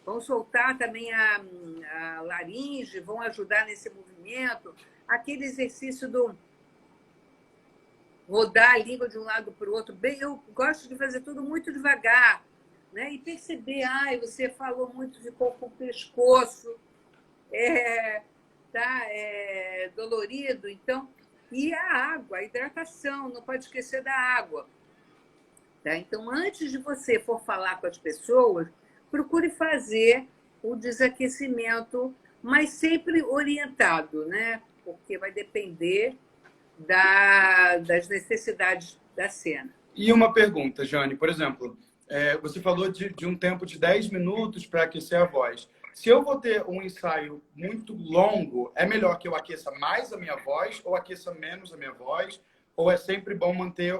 vão soltar também a laringe, vão ajudar nesse movimento. Aquele exercício do rodar a língua de um lado para o outro, bem, eu gosto de fazer tudo muito devagar, né? E perceber, você falou muito, ficou com o pescoço, tá dolorido, então, e a água, a hidratação, não pode esquecer da água, tá? Então, antes de você for falar com as pessoas, procure fazer o desaquecimento, mas sempre orientado, né? Porque vai depender das necessidades da cena. E uma pergunta, Jane, por exemplo, você falou de um tempo de 10 minutos para aquecer a voz. Se eu vou ter um ensaio muito longo, é melhor que eu aqueça mais a minha voz ou aqueça menos a minha voz? Ou é sempre bom manter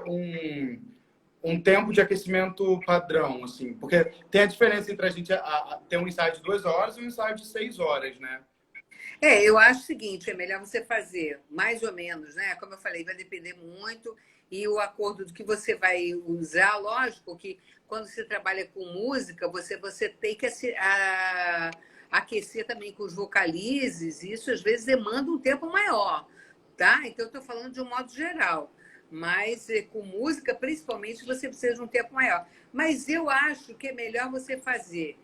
um tempo de aquecimento padrão, assim? Porque tem a diferença entre a gente ter um ensaio de 2 horas e um ensaio de 6 horas, né? Eu acho o seguinte, é melhor você fazer mais ou menos, né? Como eu falei, vai depender muito e o acordo do que você vai usar, lógico que quando você trabalha com música, você tem que aquecer também com os vocalizes, e isso às vezes demanda um tempo maior, tá? Então eu estou falando de um modo geral, mas com música, principalmente, você precisa de um tempo maior. Mas eu acho que é melhor você fazer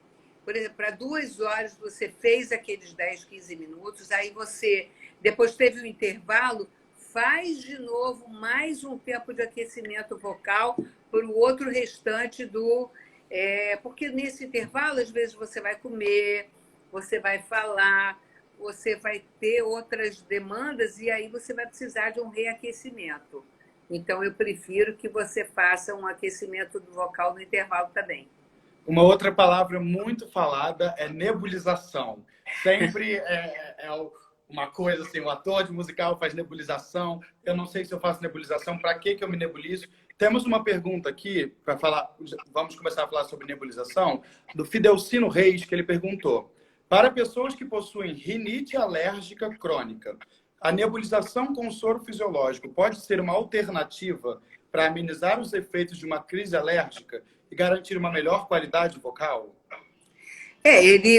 por exemplo, para 2 horas você fez aqueles 10, 15 minutos, aí você depois teve um intervalo, faz de novo mais um tempo de aquecimento vocal para o outro restante do. Porque nesse intervalo, às vezes, você vai comer, você vai falar, você vai ter outras demandas e aí você vai precisar de um reaquecimento. Então, eu prefiro que você faça um aquecimento do vocal no intervalo também. Uma outra palavra muito falada é nebulização. Sempre uma coisa assim, o ator de musical faz nebulização. Eu não sei se eu faço nebulização, para que eu me nebulizo? Temos uma pergunta aqui para falar, vamos começar a falar sobre nebulização, do Fidelcino Reis, que ele perguntou: para pessoas que possuem rinite alérgica crônica, a nebulização com soro fisiológico pode ser uma alternativa para amenizar os efeitos de uma crise alérgica e garantir uma melhor qualidade vocal? Ele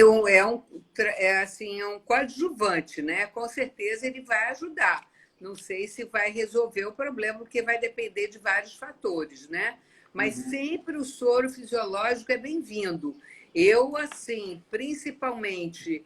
assim, é um coadjuvante, né? Com certeza ele vai ajudar. Não sei se vai resolver o problema, porque vai depender de vários fatores, né? Mas sempre o soro fisiológico é bem-vindo. Eu, assim, principalmente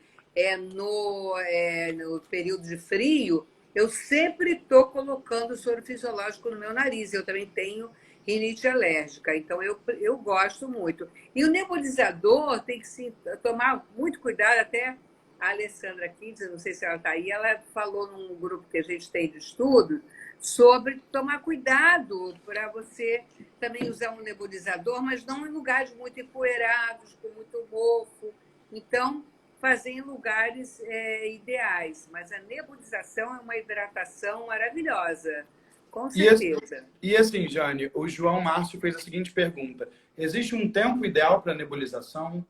no período de frio, eu sempre estou colocando soro fisiológico no meu nariz. Eu também tenho rinite alérgica, então eu gosto muito. E o nebulizador tem que se tomar muito cuidado, até a Alessandra Kids, não sei se ela está aí, ela falou num grupo que a gente tem de estudo sobre tomar cuidado para você também usar um nebulizador, mas não em lugares muito empoeirados, com muito mofo. Então, fazer em lugares ideais. Mas a nebulização é uma hidratação maravilhosa, com certeza. E assim, Jane, o João Márcio fez a seguinte pergunta: existe um tempo ideal para nebulização?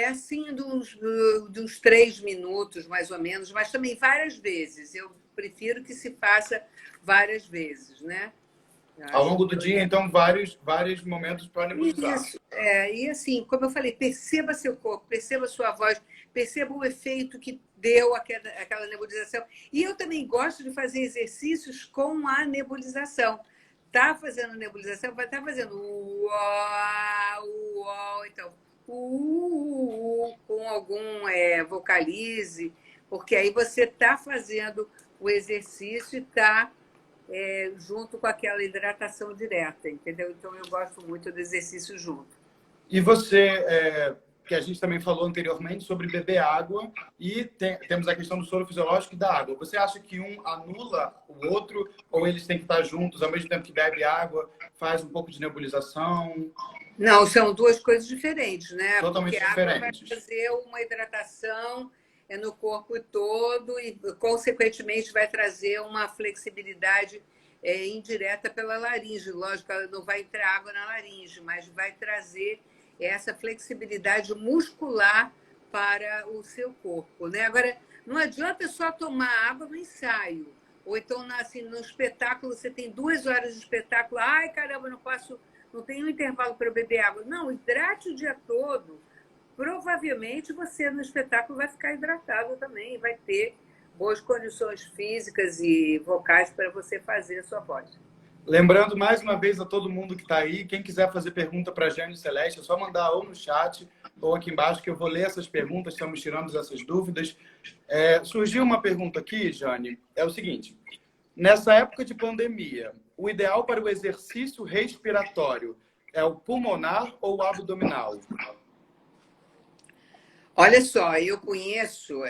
Assim, dos 3 minutos, mais ou menos, mas também várias vezes. Eu prefiro que se faça várias vezes, né? Ao longo do dia, então, vários momentos para nebulizar. Isso. E assim, como eu falei, perceba seu corpo, perceba sua voz, perceba o efeito que deu aquela nebulização. E eu também gosto de fazer exercícios com a nebulização. Tá fazendo nebulização, vai estar fazendo uau, então, com algum vocalize, porque aí você está fazendo o exercício e está junto com aquela hidratação direta, entendeu? Então, eu gosto muito do exercício junto. E você, que a gente também falou anteriormente sobre beber água, e temos a questão do soro fisiológico e da água. Você acha que um anula o outro, ou eles têm que estar juntos, ao mesmo tempo que bebe água, faz um pouco de nebulização? Não, são duas coisas diferentes, né? Totalmente Porque a água vai diferentes. fazer uma hidratação no corpo todo e, consequentemente, vai trazer uma flexibilidade indireta pela laringe. Lógico, ela não vai entrar água na laringe, mas vai trazer essa flexibilidade muscular para o seu corpo, né? Agora, não adianta só tomar água no ensaio. Ou então, assim, no espetáculo, você tem 2 horas de espetáculo. Ai, caramba, não tenho um intervalo para eu beber água. Não, hidrate o dia todo. Provavelmente você no espetáculo vai ficar hidratado também, vai ter boas condições físicas e vocais para você fazer a sua voz. Lembrando mais uma vez a todo mundo que está aí, quem quiser fazer pergunta para a Jane Celeste, é só mandar ou no chat ou aqui embaixo, que eu vou ler essas perguntas, estamos tirando essas dúvidas. Surgiu uma pergunta aqui, Jane, é o seguinte: nessa época de pandemia, o ideal para o exercício respiratório é o pulmonar ou o abdominal? Olha só, eu conheço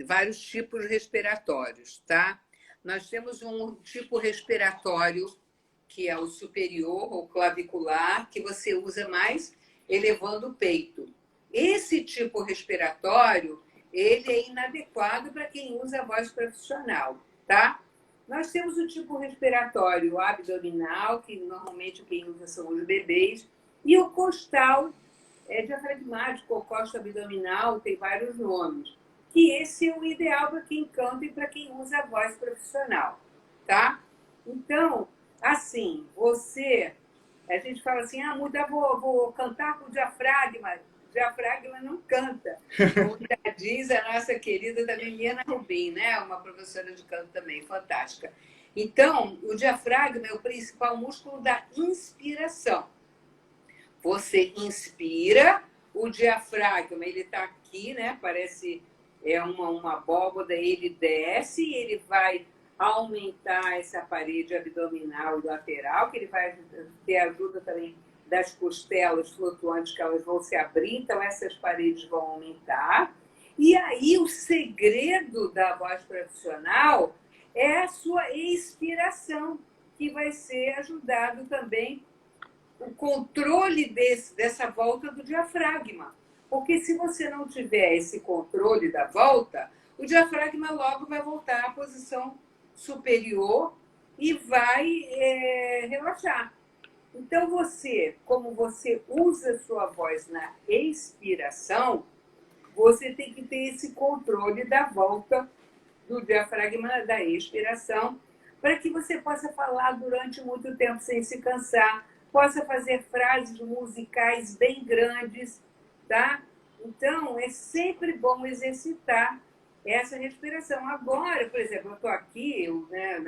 vários tipos respiratórios, tá? Nós temos um tipo respiratório que é o superior ou clavicular, que você usa mais elevando o peito. Esse tipo respiratório, ele é inadequado para quem usa a voz profissional, tá? Nós temos o tipo respiratório abdominal, que normalmente quem usa são os bebês, e o costal diafragmático ou costa abdominal, tem vários nomes. Que esse é o ideal para quem canta e para quem usa a voz profissional, tá? Então, assim, a gente fala assim, vou cantar com o diafragma. O diafragma não canta. Como já diz a nossa querida da Liliana Rubin, né? Uma professora de canto também, fantástica. Então, o diafragma é o principal músculo da inspiração. Você inspira, o diafragma, ele está aqui, né? Parece uma abóboda, ele desce e ele vai aumentar essa parede abdominal e lateral, que ele vai ter ajuda também das costelas flutuantes, que elas vão se abrir, então essas paredes vão aumentar. E aí o segredo da voz profissional é a sua expiração, que vai ser ajudado também o controle dessa volta do diafragma. Porque se você não tiver esse controle da volta, o diafragma logo vai voltar à posição superior e vai relaxar. Então, como você usa sua voz na expiração, você tem que ter esse controle da volta do diafragma, da expiração, para que você possa falar durante muito tempo sem se cansar, possa fazer frases musicais bem grandes, tá? Então, é sempre bom exercitar essa respiração. Agora, por exemplo, eu estou aqui né,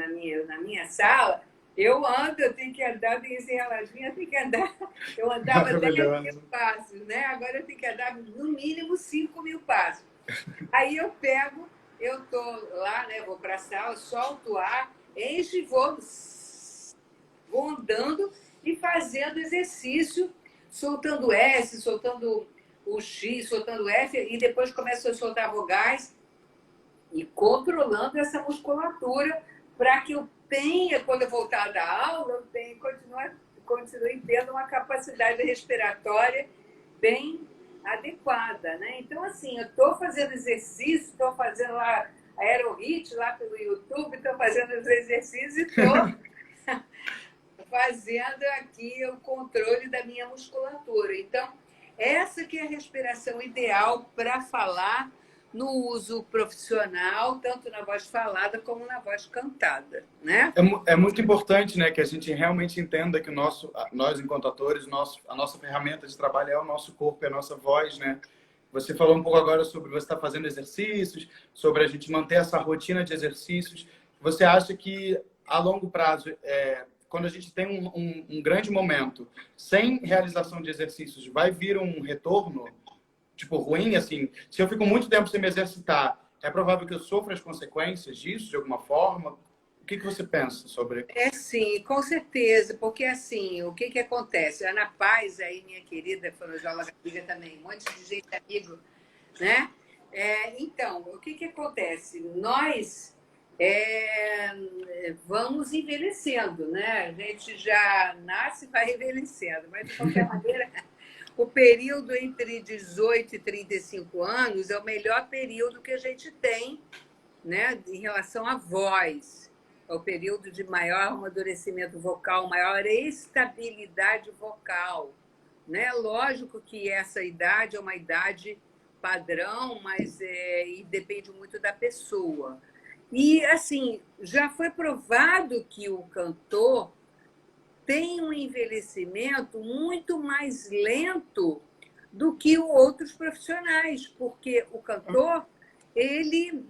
na minha sala, eu ando, eu tenho que andar, tenho esse reloginho, eu tenho que andar. Eu andava 10.000 passos, né? Agora eu tenho que andar no mínimo 5.000 passos. Aí eu tô lá, né? Vou para a sala, solto o ar, encho e vou andando e fazendo exercício, soltando S, soltando o X, soltando o F, e depois começo a soltar vogais e controlando essa musculatura para que eu tenha, quando eu voltar da aula, eu tenha, continue tendo uma capacidade respiratória bem adequada, né? Então, assim, eu estou fazendo exercício, estou fazendo lá aerohit lá pelo YouTube, estou fazendo os exercícios e estou fazendo aqui o controle da minha musculatura. Então, essa que é a respiração ideal para falar no uso profissional, tanto na voz falada como na voz cantada, né? É muito importante, né, que a gente realmente entenda que nós, enquanto atores, a nossa ferramenta de trabalho é o nosso corpo, é a nossa voz, né? Você falou um pouco agora sobre você estar fazendo exercícios, sobre a gente manter essa rotina de exercícios. Você acha que, a longo prazo, quando a gente tem um grande momento sem realização de exercícios, vai vir um retorno, tipo, ruim? Assim, se eu fico muito tempo sem me exercitar, é provável que eu sofra as consequências disso, de alguma forma? O que você pensa sobre? É sim, com certeza, porque assim, o que acontece? A Ana Paz, aí, minha querida fonoaudióloga amiga também, um monte de gente amigo, né? Então, o que acontece? Nós vamos envelhecendo, né? A gente já nasce e vai envelhecendo, mas de qualquer maneira, o período entre 18 e 35 anos é o melhor período que a gente tem, né, em relação à voz. É o período de maior amadurecimento vocal, maior estabilidade vocal, né? Lógico que essa idade é uma idade padrão, mas e depende muito da pessoa. E, assim, já foi provado que o cantor tem um envelhecimento muito mais lento do que outros profissionais, porque o cantor, ele...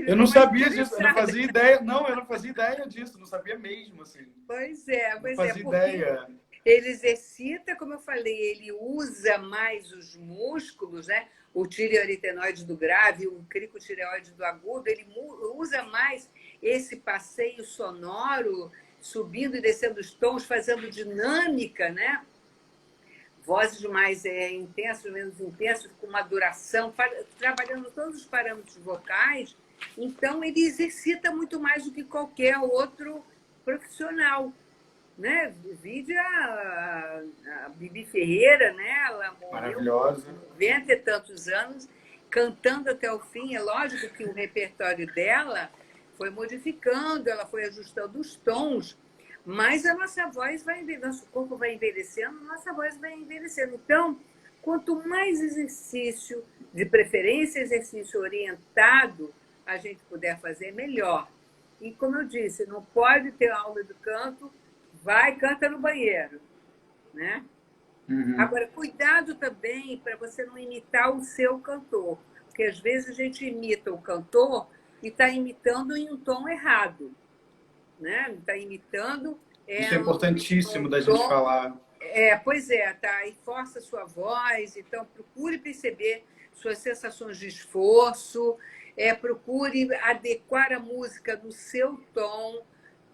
Eu não sabia disso, eu não fazia ideia. Não, eu não fazia ideia disso, não sabia mesmo, assim. Pois Não é, fazia porque ideia. ele exercita, como eu falei, ele usa mais os músculos, né? O tireoaritenoide do grave, o cricotireoide do agudo, ele usa mais esse passeio sonoro, subindo e descendo os tons, fazendo dinâmica, né? Vozes mais intensas, menos intensas, com uma duração, trabalhando todos os parâmetros vocais. Então, ele exercita muito mais do que qualquer outro profissional, né? Vide a Bibi Ferreira, né? Ela morreu Maravilhosa. com 90 e tantos anos, cantando até o fim. É lógico que o repertório dela foi modificando, ela foi ajustando os tons, mas a nossa voz vai envelhecendo, nosso corpo vai envelhecendo, nossa voz vai envelhecendo. Então, quanto mais exercício, de preferência exercício orientado, a gente puder fazer, melhor. E como eu disse, não pode ter aula de canto, vai, canta no banheiro, né? Uhum. Agora, cuidado também para você não imitar o seu cantor, porque às vezes a gente imita o cantor e está imitando em um tom errado, né? Está imitando Isso é importantíssimo um da gente tom. falar. Pois é, tá? E força a sua voz, então procure perceber suas sensações de esforço, procure adequar a música no seu tom,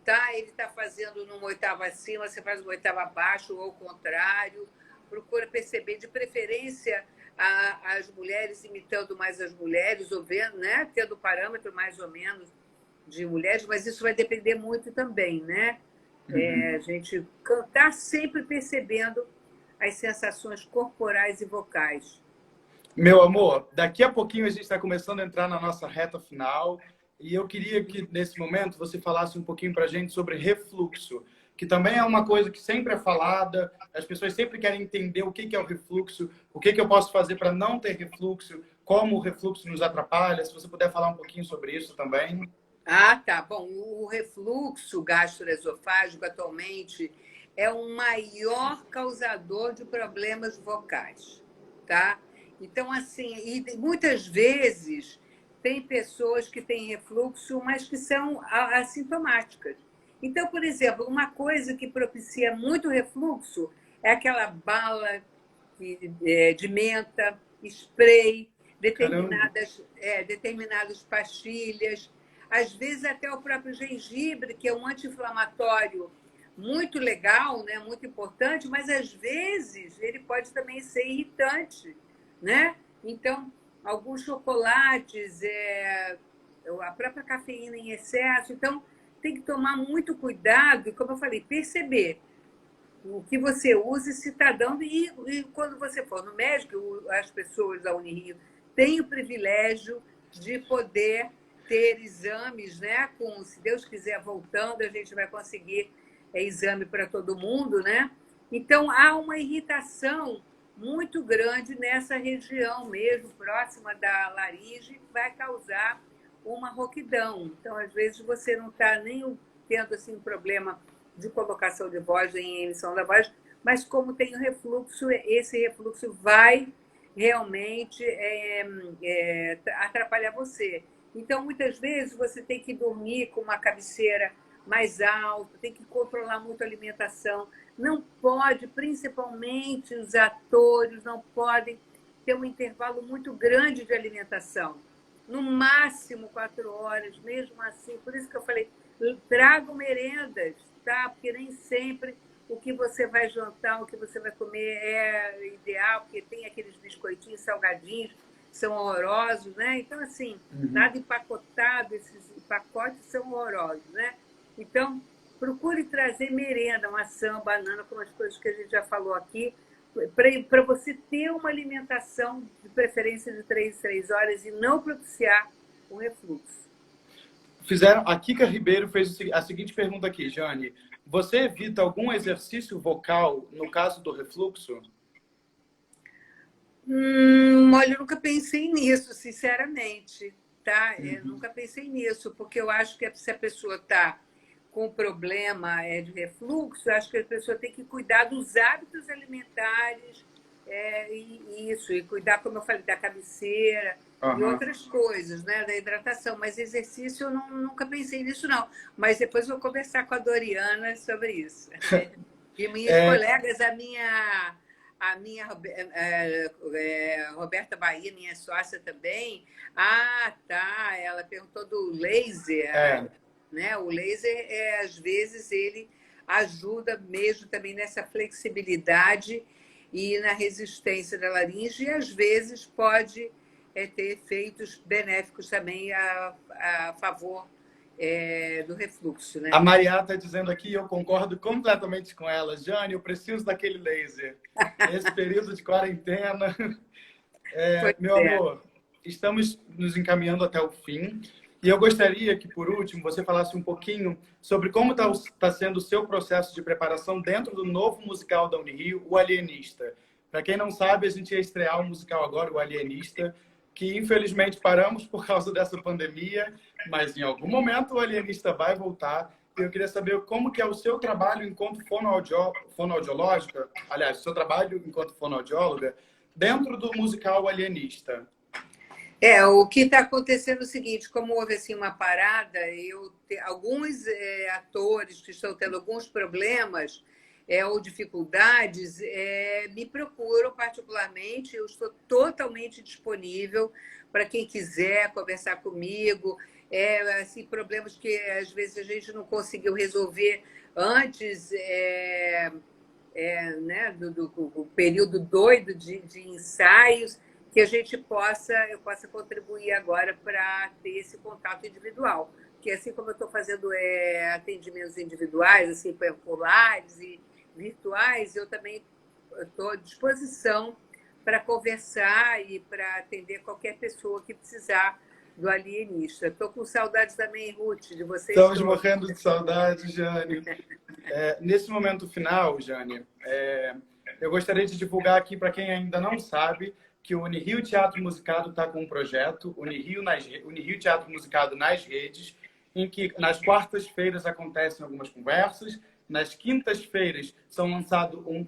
tá? Ele está fazendo numa oitava acima, você faz uma oitava abaixo ou ao contrário. Procura perceber, de preferência, as mulheres imitando mais as mulheres, ou vendo, né? Tendo parâmetro mais ou menos de mulheres, mas isso vai depender muito também, né? A gente cantar sempre percebendo as sensações corporais e vocais. Meu amor, daqui a pouquinho a gente está começando a entrar na nossa reta final e eu queria que, nesse momento, você falasse um pouquinho para a gente sobre refluxo, que também é uma coisa que sempre é falada, as pessoas sempre querem entender o que que é o refluxo, o que que eu posso fazer para não ter refluxo, como o refluxo nos atrapalha. Se você puder falar um pouquinho sobre isso também. Ah, tá. Bom, o refluxo gastroesofágico atualmente é o maior causador de problemas vocais, tá? Então, assim, e muitas vezes tem pessoas que têm refluxo, mas que são assintomáticas. Então, por exemplo, uma coisa que propicia muito refluxo é aquela bala de menta, spray, Caramba, determinadas pastilhas, às vezes até o próprio gengibre, que é um anti-inflamatório muito legal, né, muito importante, mas às vezes ele pode também ser irritante, né? Então, alguns chocolates, a própria cafeína em excesso, então tem que tomar muito cuidado e, como eu falei, perceber o que você usa e se está dando. E quando você for no médico, as pessoas da Unirio têm o privilégio de poder ter exames, né? Com, se Deus quiser, voltando, a gente vai conseguir exame para todo mundo, né? Então, há uma irritação muito grande nessa região mesmo, próxima da laringe, vai causar uma rouquidão. Então, às vezes, você não está nem tendo assim, um problema de colocação de voz, em emissão da voz, mas como tem o refluxo, esse refluxo vai realmente atrapalhar você. Então, muitas vezes, você tem que dormir com uma cabeceira mais alta, tem que controlar muito a alimentação. Não pode, principalmente os atores, não podem ter um intervalo muito grande de alimentação. No máximo 4 horas, mesmo assim. Por isso que eu falei, tragam merendas, tá? Porque nem sempre o que você vai jantar, o que você vai comer é ideal, porque tem aqueles biscoitinhos salgadinhos, são horrorosos, né? Então, assim, nada empacotado, esses pacotes são horrorosos, né? Então, procure trazer merenda, maçã, banana, como as coisas que a gente já falou aqui, para você ter uma alimentação de preferência de 3 em 3 horas e não propiciar o refluxo. A Kika Ribeiro fez a seguinte pergunta aqui, Jane. Você evita algum exercício vocal no caso do refluxo? Olha, eu nunca pensei nisso, sinceramente, tá? Eu Uhum. nunca pensei nisso, porque eu acho que se a pessoa está com problema de refluxo, eu acho que a pessoa tem que cuidar dos hábitos alimentares, e isso, e cuidar, como eu falei, da cabeceira e Aham. outras coisas, né? Da hidratação. Mas exercício eu nunca pensei nisso, não. Mas depois eu vou conversar com a Doriana sobre isso. E minhas É, colegas, a minha Roberta Bahia, minha sócia também. Ah, tá. Ela perguntou do laser, é, né? O laser, às vezes, ele ajuda mesmo também nessa flexibilidade e na resistência da laringe, e às vezes pode ter efeitos benéficos também a favor do refluxo, a né? Maria está dizendo aqui, e eu concordo completamente com ela. Jane, eu preciso daquele laser. Esse período de quarentena. Pois Meu é. amor, estamos nos encaminhando até o fim. E eu gostaria que, por último, você falasse um pouquinho sobre como está sendo o seu processo de preparação dentro do novo musical da Unirio, O Alienista. Para quem não sabe, a gente ia estrear um musical agora, O Alienista, que infelizmente paramos por causa dessa pandemia, mas em algum momento o Alienista vai voltar. E eu queria saber como que é o seu trabalho enquanto fonoaudiológica, aliás, o seu trabalho enquanto fonoaudióloga, dentro do musical Alienista. O que está acontecendo é o seguinte, como houve assim uma parada, alguns atores que estão tendo alguns problemas ou dificuldades me procuram particularmente, eu estou totalmente disponível para quem quiser conversar comigo, assim, problemas que às vezes a gente não conseguiu resolver antes, né, do período doido de ensaios, que eu possa contribuir agora para ter esse contato individual. Porque assim como eu estou fazendo atendimentos individuais, assim, por lives e virtuais, eu também estou à disposição para conversar e para atender qualquer pessoa que precisar do alienista. Estou com saudades também, Ruth, de vocês Estamos todos. morrendo de saudade, Jane. Nesse momento final, Jane, eu gostaria de divulgar aqui para quem ainda não sabe que o Unirio Teatro Musicado está com um projeto, Unirio Teatro Musicado nas redes, em que nas quartas-feiras acontecem algumas conversas, nas quintas-feiras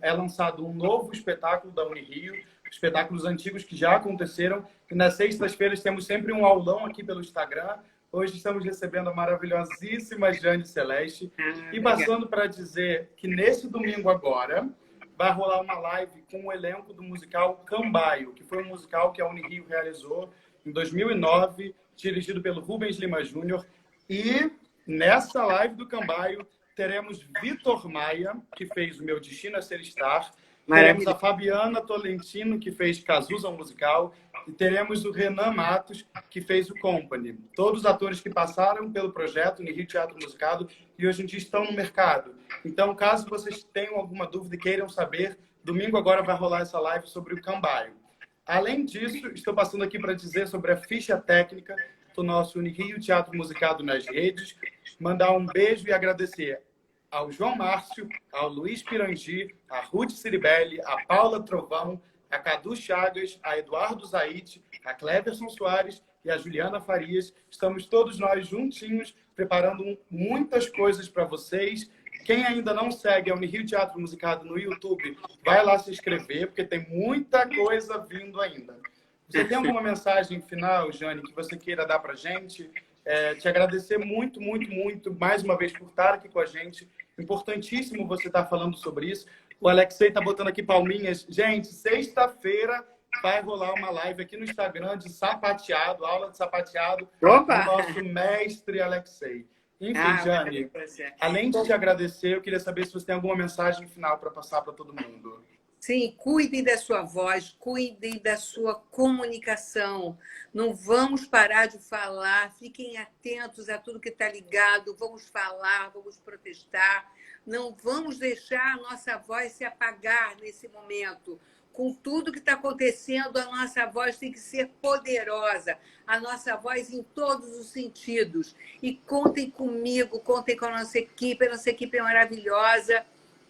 é lançado um novo espetáculo da Unirio, espetáculos antigos que já aconteceram, e nas sextas-feiras temos sempre um aulão aqui pelo Instagram. Hoje estamos recebendo a maravilhosíssima Jane Celeste. E passando para dizer que nesse domingo agora vai rolar uma live com o elenco do musical Cambaio, que foi um musical que a Unirio realizou em 2009, dirigido pelo Rubens Lima Júnior. E nessa live do Cambaio teremos Vitor Maia, que fez O Meu Destino a Ser Star. Teremos a Fabiana Tolentino, que fez Cazuza Musical. E teremos o Renan Matos, que fez o Company. Todos os atores que passaram pelo projeto Unirio Teatro Musicado e hoje em dia estão no mercado. Então, caso vocês tenham alguma dúvida e queiram saber, domingo agora vai rolar essa live sobre o Cambaio. Além disso, estou passando aqui para dizer sobre a ficha técnica do nosso Unirio Teatro Musicado nas redes. Mandar um beijo e agradecer ao João Márcio, ao Luiz Pirangi, a Ruth Ciribelli, a Paula Trovão, a Cadu Chagas, a Eduardo Zaite, a Cleverson Soares e a Juliana Farias. Estamos todos nós juntinhos, preparando muitas coisas para vocês. Quem ainda não segue a Unirio Teatro Musicado no YouTube, vai lá se inscrever, porque tem muita coisa vindo ainda. Você tem alguma mensagem final, Jane, que você queira dar para a gente? Te agradecer muito, muito, muito, mais uma vez, por estar aqui com a gente. Importantíssimo você estar falando sobre isso. O Alexei está botando aqui palminhas. Gente, sexta-feira vai rolar uma live aqui no Instagram de sapateado, aula de sapateado, Opa! do nosso mestre Alexei. Enfim, Jane, além de te agradecer, eu queria saber se você tem alguma mensagem final para passar para todo mundo. Sim, cuidem da sua voz, cuidem da sua comunicação. Não vamos parar de falar, fiquem atentos a tudo que está ligado, vamos falar, vamos protestar. Não vamos deixar a nossa voz se apagar nesse momento. Com tudo que está acontecendo, a nossa voz tem que ser poderosa, a nossa voz em todos os sentidos. E contem comigo, contem com a nossa equipe é maravilhosa.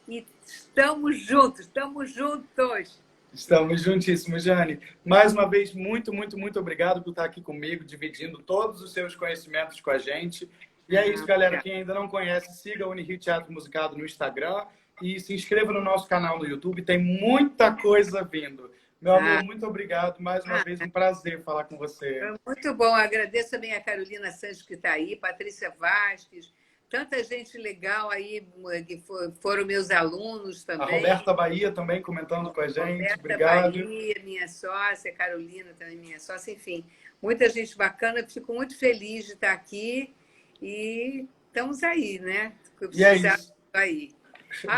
E estamos juntos, estamos juntos. Estamos juntíssimos, Jane. Mais uma vez, muito, muito, muito obrigado por estar aqui comigo, dividindo todos os seus conhecimentos com a gente. E é isso, galera. Quem ainda não conhece, siga o Unirio Teatro Musicado no Instagram e se inscreva no nosso canal no YouTube. Tem muita coisa vindo. Meu amor, muito obrigado. Mais uma vez, um prazer falar com você. Muito bom. Agradeço também a Carolina Santos, que está aí, Patrícia Vasques, tanta gente legal aí, que foram meus alunos também. A Roberta Bahia também comentando com a gente. Roberta Obrigado. Bahia, minha sócia, a Carolina também, minha sócia, enfim. Muita gente bacana. Fico muito feliz de estar aqui. E estamos aí, né? E é isso. Aí.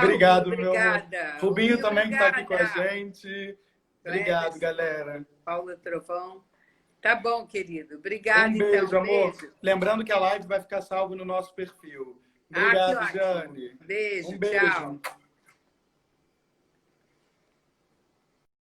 Obrigado, obrigada. meu amor. Rubinho também que está aqui com a gente. Obrigado, galera. Paula Trovão. Tá bom, querido. Obrigada, um beijo, então. amor. Beijo. Lembrando que a live vai ficar salva no nosso perfil. Obrigado, que Jane. Beijo, um beijo. tchau.